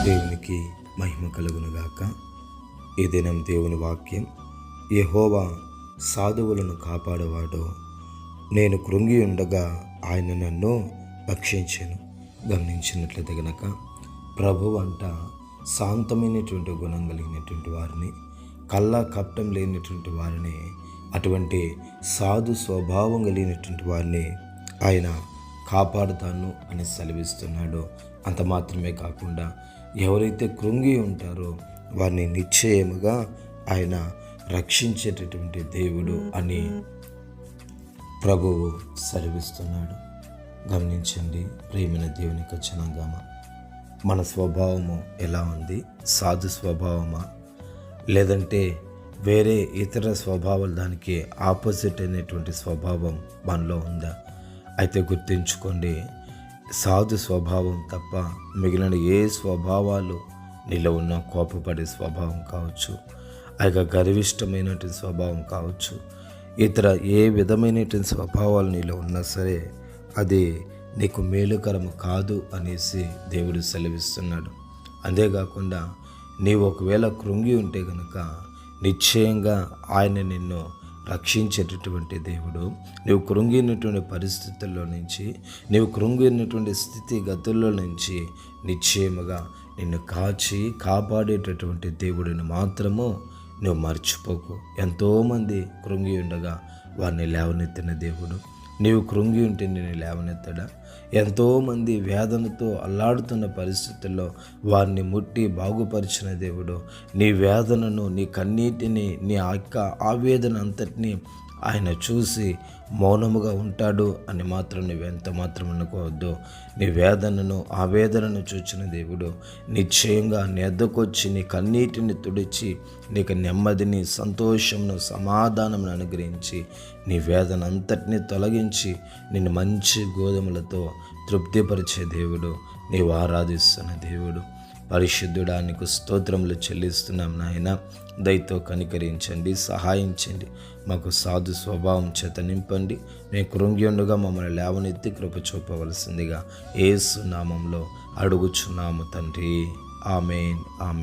దేవునికి మహిమ కలుగునుగాక. ఈ దినం దేవుని వాక్యం, యెహోవా సాధువులను కాపాడేవాడు, నేను కృంగి ఉండగా ఆయన నన్ను రక్షించెను. గమనించినట్లయితే గనక ప్రభువు అంట శాంతమైనటువంటి గుణం కలిగినటువంటి వారిని, కల్లా కపటం లేనటువంటి వారిని, అటువంటి సాధు స్వభావం కలిగినటువంటి వారిని ఆయన కాపాడుతాను అని సెలవిస్తున్నాడు. అంత మాత్రమే కాకుండా ఎవరైతే కృంగి ఉంటారో వారిని నిశ్చయముగా ఆయన రక్షించేటటువంటి దేవుడు అని ప్రభువు సెలవిస్తున్నాడు. గమనించండి ప్రియమైన దేవుని జనాంగమ, మన స్వభావము ఎలా ఉంది? సాధు స్వభావమా, లేదంటే వేరే ఇతర స్వభావాలు దానికి ఆపోజిట్ అయినటువంటి స్వభావం మనలో ఉందా? అయితే గుర్తుంచుకోండి, సాధు స్వభావం తప్ప మిగిలిన ఏ స్వభావాలు నీలో ఉన్న కోపపడే స్వభావం కావచ్చు, గర్విష్టమైనటువంటి స్వభావం కావచ్చు, ఇతర ఏ విధమైనటువంటి స్వభావాలు నీలో ఉన్నా సరే అది నీకు మేలుకరము కాదు అనేసి దేవుడు సెలవిస్తున్నాడు. అంతేకాకుండా నీవు ఒకవేళ కృంగి ఉంటే కనుక నిశ్చయంగా ఆయన నిన్ను రక్షించేటటువంటి దేవుడు. నీవు కృంగినటువంటి పరిస్థితుల్లో నుంచి, నీవు కృంగినటువంటి స్థితిగతుల్లో నుంచి నిశ్చయముగా నిన్ను కాపాడేటటువంటి దేవుడిని మాత్రము నువ్వు మర్చిపోకు. ఎంతోమంది కృంగి ఉండగా వారిని లేవనెత్తిన దేవుడు. నీవు కృంగి ఉంటే నేను లేవనెత్తడా? ఎంతోమంది వేదనతో అల్లాడుతున్న పరిస్థితుల్లో వారిని ముట్టి బాగుపరిచిన దేవుడు. నీ వేదనను, నీ కన్నీటిని, నీ ఆవేదన అంతటినీ ఆయన చూసి మౌనముగా ఉంటాడు అని మాత్రం నువ్వెంత మాత్రం అనుకోవద్దు. నీ వేదనను, ఆవేదనను చూచిన దేవుడు నిశ్చయంగా నీ ఎద్దకొచ్చి నీ కన్నీటిని తుడిచి నీకు నెమ్మదిని, సంతోషమును, సమాధానమును అనుగ్రహించి నీ వేదన అంతటినీ తొలగించి నిన్ను మంచి గోధుమలతో తృప్తిపరిచే దేవుడు, నీవు ఆరాధిస్తున్న దేవుడు. పరిశుద్ధుడానికి స్తోత్రములు చెల్లిస్తున్నాం నాయన. దయతో కనికరించండి, సహాయించండి. మాకు సాధు స్వభావం చేత నింపండి. మేము కృంగి ఉండగా మమ్మల్ని లేవనెత్తి కృప చూపవలసిందిగా యేసు నామంలో అడుగుచున్నాము తండ్రి. ఆమేన్, ఆమేన్.